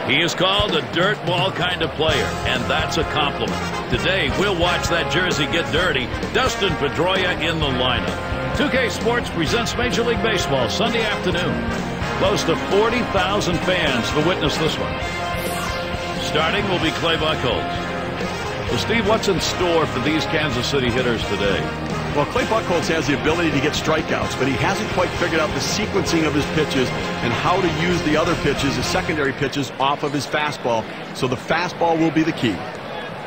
He is called a dirt ball kind of player, and that's a compliment. Today, we'll watch that jersey get dirty. Dustin Pedroia in the lineup. 2K Sports presents Major League Baseball Sunday afternoon. Close to 40,000 fans to witness this one. Starting will be Clay Buchholz. So, Steve, what's in store for these Kansas City hitters today? Well, Clay Buchholz has the ability to get strikeouts, but he hasn't quite figured out the sequencing of his pitches and how to use the other pitches, the secondary pitches, off of his fastball. So the fastball will be the key.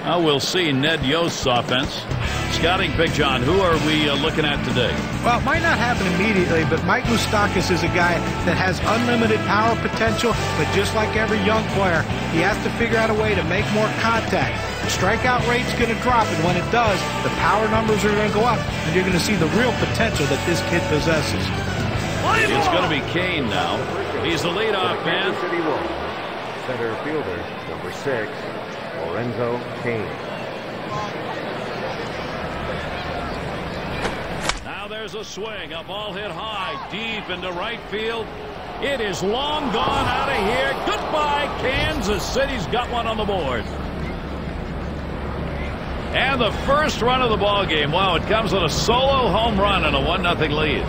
Now we'll see Ned Yost's offense. Scouting pick, John. Who are we looking at today? Well, it might not happen immediately, but Mike Moustakas is a guy that has unlimited power potential, but just like every young player, he has to figure out a way to make more contact. The strikeout rate's going to drop, and when it does, the power numbers are going to go up, and you're going to see the real potential that this kid possesses. It's going to be Kane now. He's the leadoff man. Center fielder, number 6, Lorenzo Kane. Now there's a swing. A ball hit high, deep into right field. It is long gone out of here. Goodbye, Kansas City's got one on the board. And the first run of the ball game. Wow, it comes with a solo home run and a 1-0 lead.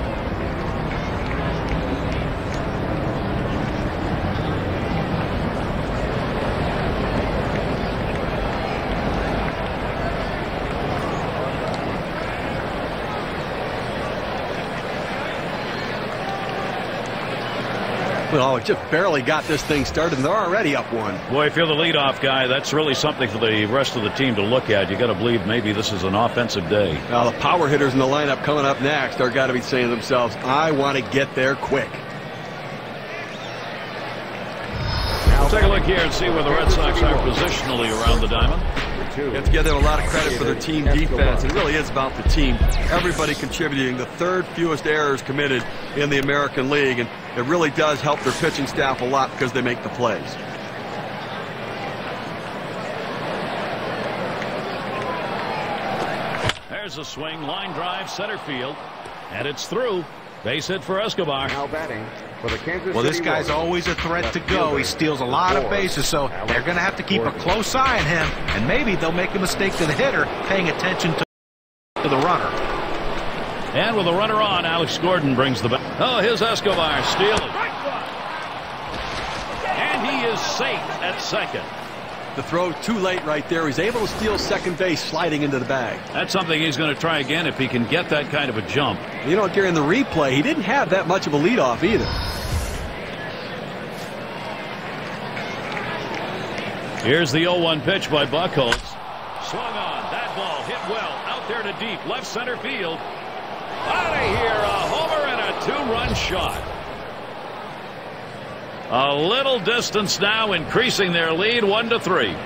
Well, it just barely got this thing started, and they're already up one. Boy, if you're the leadoff guy, that's really something for the rest of the team to look at. You got to believe maybe this is an offensive day. Now, the power hitters in the lineup coming up next are got to be saying to themselves, I want to get there quick. We'll take a look here and see where the Red Sox are positionally around the diamond. You have to give them a lot of credit for their team defense. It really is about the team. Everybody contributing. The third fewest errors committed in the American League, and it really does help their pitching staff a lot because they make the plays. There's a swing, line drive, center field, and it's through. Base hit for Escobar. Now batting for the Kansas Well, this City guy's Royals. always a threat to go. He steals a lot of bases, so they're going to have to keep a close eye on him, and maybe they'll make a mistake to the hitter paying attention to the runner. And with a runner on, Alex Gordon brings the bat. Oh, here's Escobar stealing. And he is safe at second. The throw too late right there. He's able to steal second base sliding into the bag. That's something he's going to try again if he can get that kind of a jump. You know, during the replay, he didn't have that much of a leadoff either. Here's the 0-1 pitch by Buchholz. Swung on. That ball hit well. Out there to deep. Left center field. Out of here. A homer and a 2-run shot. A little distance now, increasing their lead 1-3.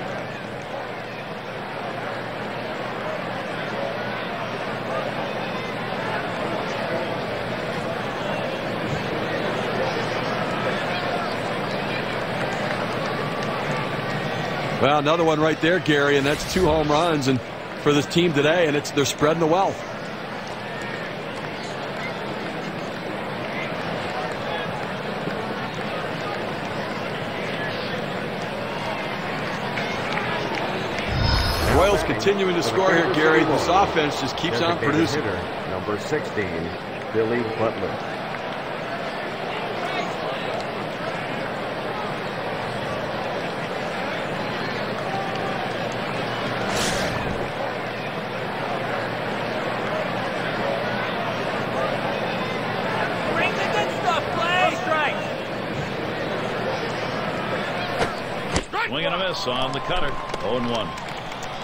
Well, another one right there, Gary, and that's 2 home runs and for this team today, and they're spreading the wealth. Royals continuing to score here, Gary. This offense just keeps on producing. Hitter, number 16, Billy Butler. Bring the good stuff, Clay. Strike. Swing and a miss on the cutter. 0-1.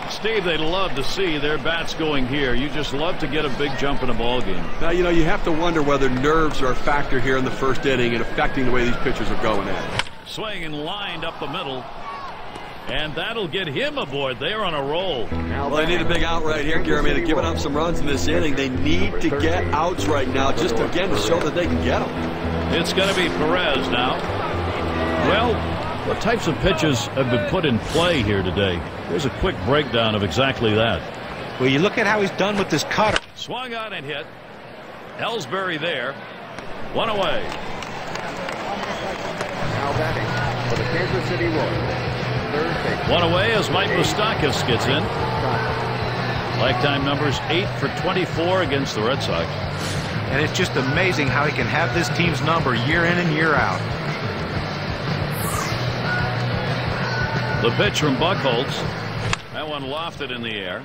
Steve, they'd love to see their bats going here. You just love to get a big jump in a ball game. Now, you know, you have to wonder whether nerves are a factor here in the first inning and affecting the way these pitchers are going at it. Swing and lined up the middle. And that'll get him aboard. They're on a roll. Well, they need a big out right here, Gary. They're giving up some runs in this inning. They need to get outs right now just, again, to show that they can get them. It's going to be Perez now. Well, what types of pitches have been put in play here today? Here's a quick breakdown of exactly that. Well, you look at how he's done with this cutter. Swung on and hit. Ellsbury there. One away. Now batting for the Kansas City Royals, third base. One away as Mike Moustakas gets in. Lifetime numbers 8 for 24 against the Red Sox. And it's just amazing how he can have this team's number year in and year out. The pitch from Buchholz. That one lofted in the air.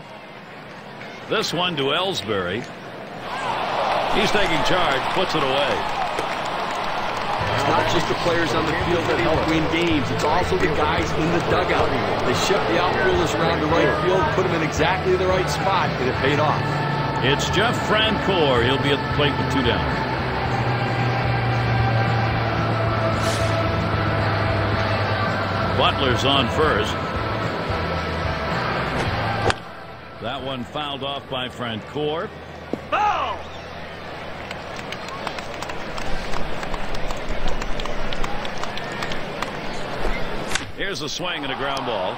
This one to Ellsbury. He's taking charge, puts it away. It's not just the players on the field that help win games. It's also the guys in the dugout. They shift the outfielders around the right field, put them in exactly the right spot, and it paid off. It's Jeff Francoeur. He'll be at the plate with 2 down. Butler's on first. That one fouled off by Francoeur. Ball! Here's a swing and a ground ball.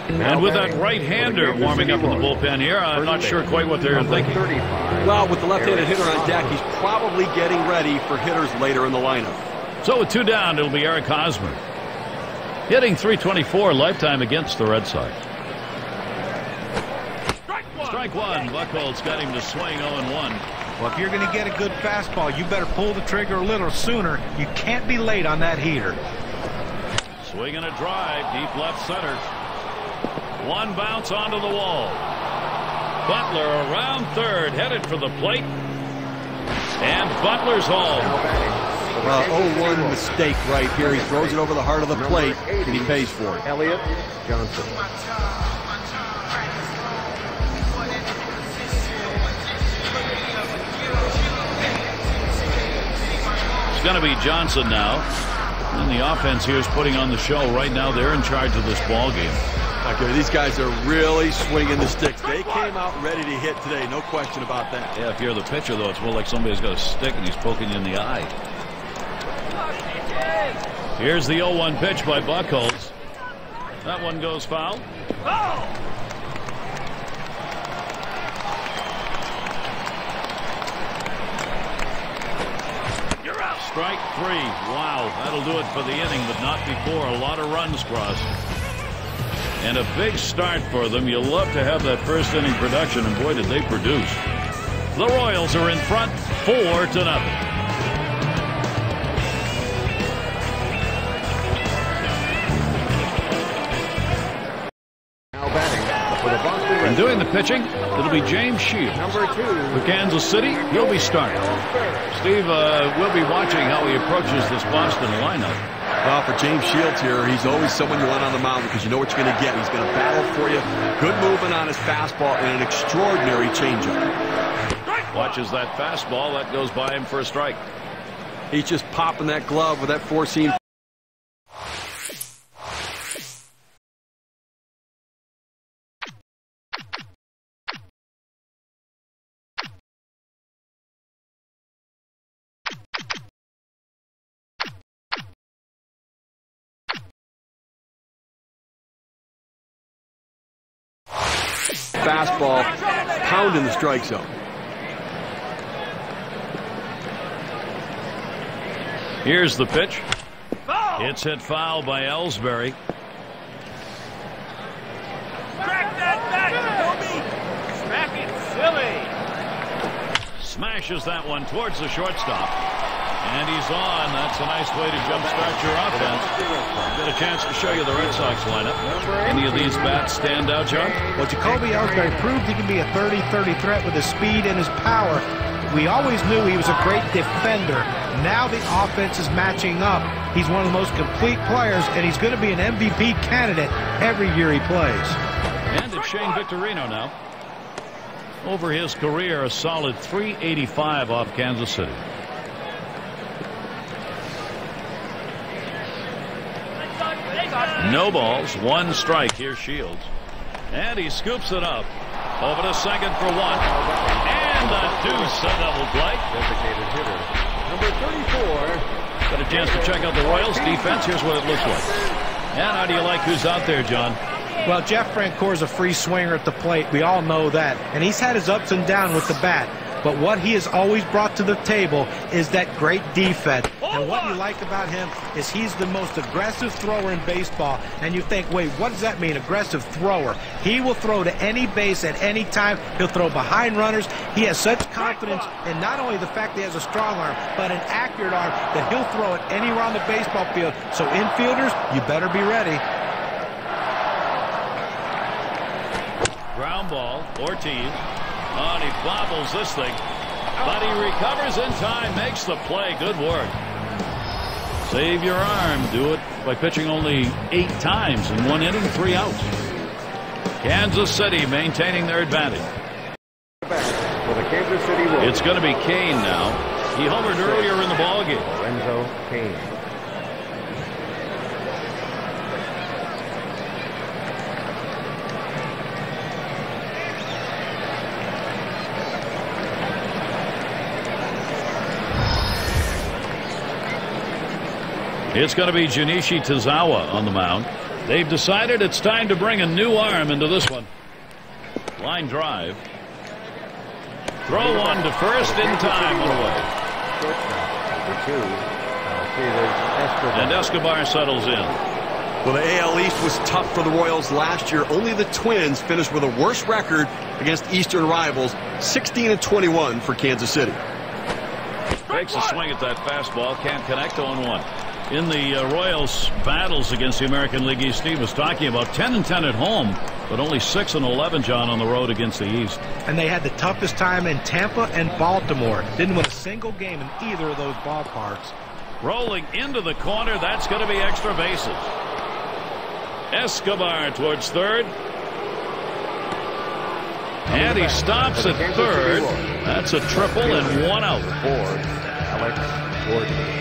And with that right-hander warming up in the bullpen here, I'm not sure quite what they're thinking. Well, with the left-handed hitter on deck, he's probably getting ready for hitters later in the lineup. So with 2 down, it'll be Eric Hosmer. Hitting .324 lifetime against the Red Sox. Strike one. Buchholz got him to swing 0-1. Well, if you're going to get a good fastball, you better pull the trigger a little sooner. You can't be late on that heater. Swing and a drive, deep left center. One bounce onto the wall. Butler around third, headed for the plate. And Butler's home. 0-1 mistake right here. He throws it over the heart of the plate, and he pays for it. Elliott Johnson. It's going to be Johnson now. And the offense here is putting on the show. Right now, they're in charge of this ball game. Okay, these guys are really swinging the sticks. They came out ready to hit today, no question about that. Yeah, if you're the pitcher, though, it's more like somebody's got a stick and he's poking you in the eye. Here's the 0-1 pitch by Buchholz. That one goes foul. Strike 3. Wow, that'll do it for the inning, but not before a lot of runs crossed. And a big start for them. You'll love to have that first inning production, and boy, did they produce. The Royals are in front 4-0. Now batting for the Boston Red And doing the pitching, it'll be James Shields. Number 2. For Kansas City, he'll be starting. Steve, we'll be watching how he approaches this Boston lineup. Well, for James Shields here, he's always someone you want on the mound because you know what you're going to get. He's going to battle for you. Good movement on his fastball and an extraordinary changeup. Watches that fastball. That goes by him for a strike. He's just popping that glove with that four-seam. Fastball pounding the strike zone. Here's the pitch. It's hit foul by Ellsbury. Crack that back, Toby! Smack it silly! Smashes that one towards the shortstop. And he's on. That's a nice way to jumpstart your offense. Get a chance to show you the Red Sox lineup. Any of these bats stand out, John? Well, Jacoby Ellsbury proved he can be a 30-30 threat with his speed and his power. We always knew he was a great defender. Now the offense is matching up. He's one of the most complete players, and he's going to be an MVP candidate every year he plays. And it's Shane Victorino now. Over his career, a solid .385 off Kansas City. No balls, one strike. Here's Shields. And he scoops it up. Over to second for one. And a deuce, a double play. Designated hitter. Number 34. Got a chance to check out the Royals defense. Here's what it looks like. And how do you like who's out there, John? Well, Jeff Francoeur is a free swinger at the plate. We all know that. And he's had his ups and downs with the bat. but what he has always brought to the table is that great defense. And what you like about him is he's the most aggressive thrower in baseball. And you think, wait, what does that mean, aggressive thrower? He will throw to any base at any time. He'll throw behind runners. He has such confidence in not only the fact that he has a strong arm, but an accurate arm that he'll throw it anywhere on the baseball field. So infielders, you better be ready. Ground ball, Ortiz. Oh, and he bobbles this thing. But he recovers in time, makes the play. Good work. Save your arm. Do it by pitching only 8 times in 1 inning, 3 outs. Kansas City maintaining their advantage. For the Kansas City Royals. It's going to be Kane now. He homered earlier in the ballgame. Lorenzo Kane. It's going to be Junichi Tozawa on the mound. They've decided it's time to bring a new arm into this one. Line drive. Throw one to first in time and away. And Escobar settles in. Well, the AL East was tough for the Royals last year. Only the Twins finished with a worse record against Eastern rivals, 16-21 for Kansas City. Takes a swing at that fastball. Can't connect. 0-1. In the Royals battles against the American League East, Steve was talking about 10-10 at home, but only 6-11, John, on the road against the East. And they had the toughest time in Tampa and Baltimore. Didn't win a single game in either of those ballparks. Rolling into the corner. That's going to be extra bases. Escobar towards third. And he stops at third. That's a triple and 1 out. Alex Gordon.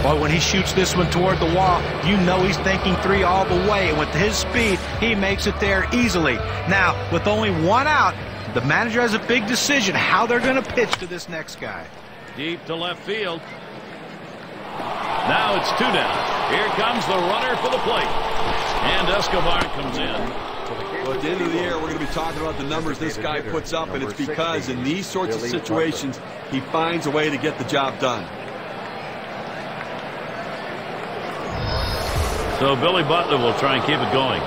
But when he shoots this one toward the wall, you know he's thinking 3 all the way. And with his speed, he makes it there easily. Now, with only 1 out, the manager has a big decision how they're going to pitch to this next guy. Deep to left field. Now it's 2 down. Here comes the runner for the plate. And Escobar comes in. Well, at the end of the year, we're going to be talking about the numbers this guy puts up, and it's because in these sorts of situations, he finds a way to get the job done. So Billy Butler will try and keep it going.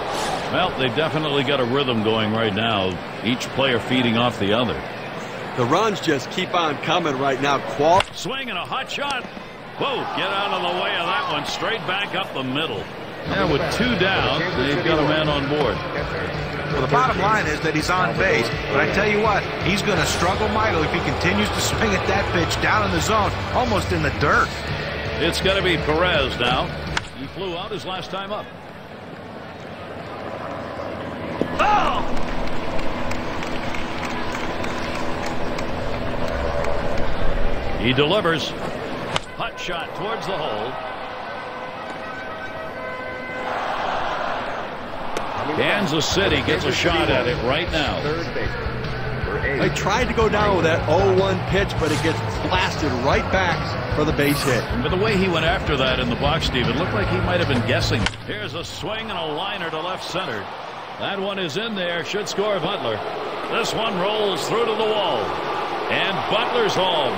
Well, they've definitely got a rhythm going right now. Each player feeding off the other. The runs just keep on coming right now. Swing and a hot shot. Whoa, get out of the way of that one. Straight back up the middle. Now with 2 down, they've got a man on board. Well, the bottom line is that he's on base. But I tell you what, he's going to struggle mightily if he continues to swing at that pitch down in the zone, almost in the dirt. It's going to be Perez now. He flew out his last time up. Oh! He delivers. Hot shot towards the hole. Kansas City gets a shot at it right now. They tried to go down with that 0-1 pitch, but it gets blasted right back for the base hit. But the way he went after that in the box, Steve, it looked like he might have been guessing. Here's a swing and a liner to left center. That one is in there. Should score Butler. This one rolls through to the wall. And Butler's home.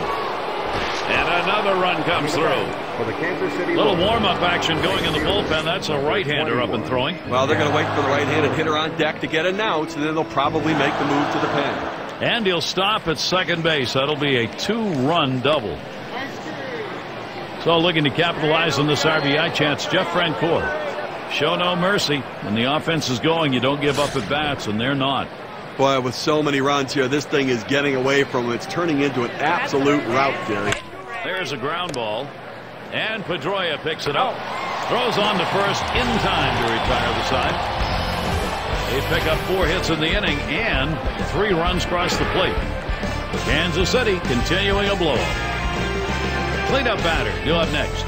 And another run comes through. For the Kansas City little warm-up action going in the bullpen. That's a right-hander up and throwing. Well, they're going to wait for the right-handed hitter on deck to get announced, and then they'll probably make the move to the pen. And he'll stop at second base. That'll be a 2-run double. So looking to capitalize on this RBI chance, Jeff Francoeur. Show no mercy. When the offense is going, you don't give up at bats, and they're not. Boy, with so many runs here, this thing is getting away from him. It's turning into an absolute rout, Gary. There's a ground ball. And Pedroia picks it up. Throws on to first in time to retire the side. They pick up 4 hits in the inning and 3 runs across the plate. Kansas City continuing a blowout. Cleanup batter due up next.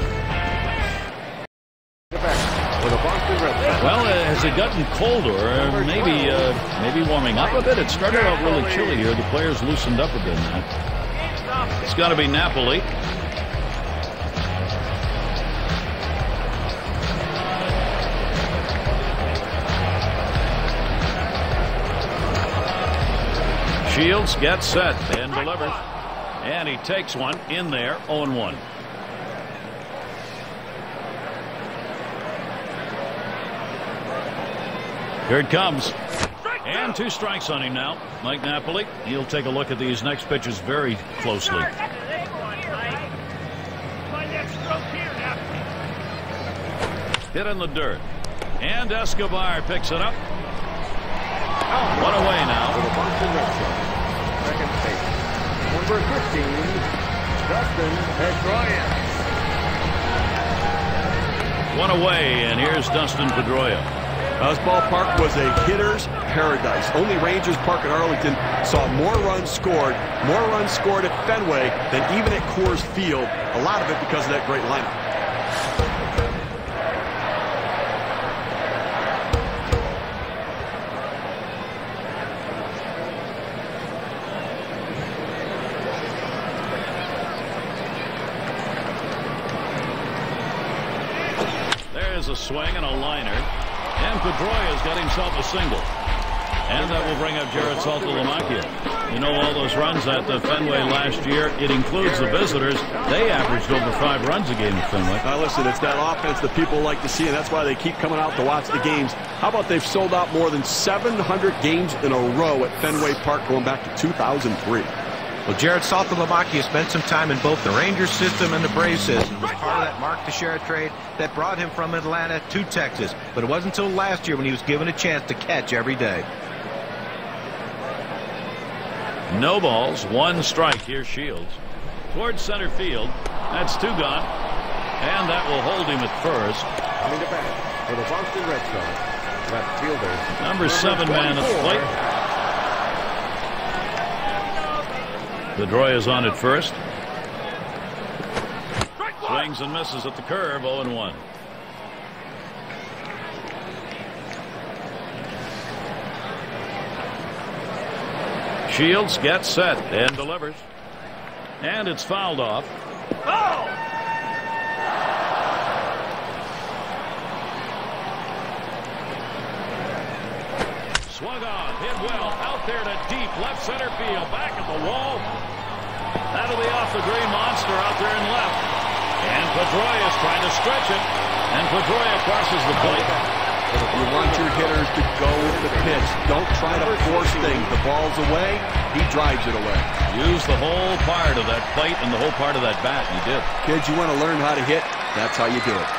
For the Boston Red Sox. Well, has it gotten colder? Maybe warming up a bit. It started out really chilly here. The players loosened up a bit now. It's got to be Napoli. Shields gets set and delivers. And he takes one in there, 0-1. Here it comes. And 2 strikes on him now. Mike Napoli. He'll take a look at these next pitches very closely. Hit in the dirt. And Escobar picks it up. One away now. For the Boston Red Sox. Second base. Number 15, Dustin Pedroia. One away, and here's Dustin Pedroia. This ballpark was a hitter's paradise. Only Rangers Park in Arlington saw more runs scored at Fenway than even at Coors Field. A lot of it because of that great lineup. There's a swing and a liner. And Pedroia's got himself a single. And that will bring up Jared Saltalamacchia. You know, all those runs at the Fenway last year, it includes the visitors. They averaged over 5 runs a game at Fenway. Now listen, it's that offense that people like to see, and that's why they keep coming out to watch the games. How about they've sold out more than 700 games in a row at Fenway Park going back to 2003. Well, Jared Saltalamacchia spent some time in both the Rangers system and the Braves system. It was part of that Mark Teixeira trade that brought him from Atlanta to Texas. But it wasn't until last year when he was given a chance to catch every day. No balls, 1 strike. Here's Shields. Towards center field. That's 2 gone. And that will hold him at first. Coming to bat for the Boston Red Sox. Left fielder. Number 7 man at the plate. Pedroia's on at first. Swings and misses at the curve, 0-1. Shields gets set and delivers. And it's fouled off. Swung on, hit well, out there to deep left center field, back at the wall. That'll be off the green monster out there in left. And Pedroia's trying to stretch it. And Pedroia crosses the plate. You want your hitters to go with the pitch. Don't try to force things. The ball's away, he drives it away. Use the whole part of that plate and the whole part of that bat. He did. Kids, you want to learn how to hit? That's how you do it.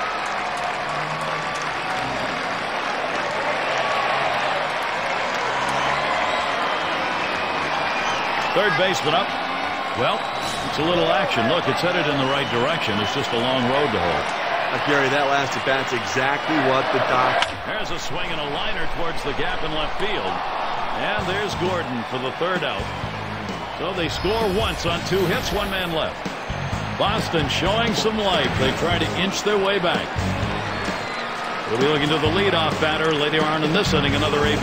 Third baseman up. Well, it's a little action. Look, it's headed in the right direction. It's just a long road to hold. Gary, that last at bat's exactly what the doc. There's a swing and a liner towards the gap in left field. And there's Gordon for the 3rd out. So they score once on 2 hits, 1 man left. Boston showing some life. They try to inch their way back. We'll be looking to the leadoff batter later on in this inning, another AB.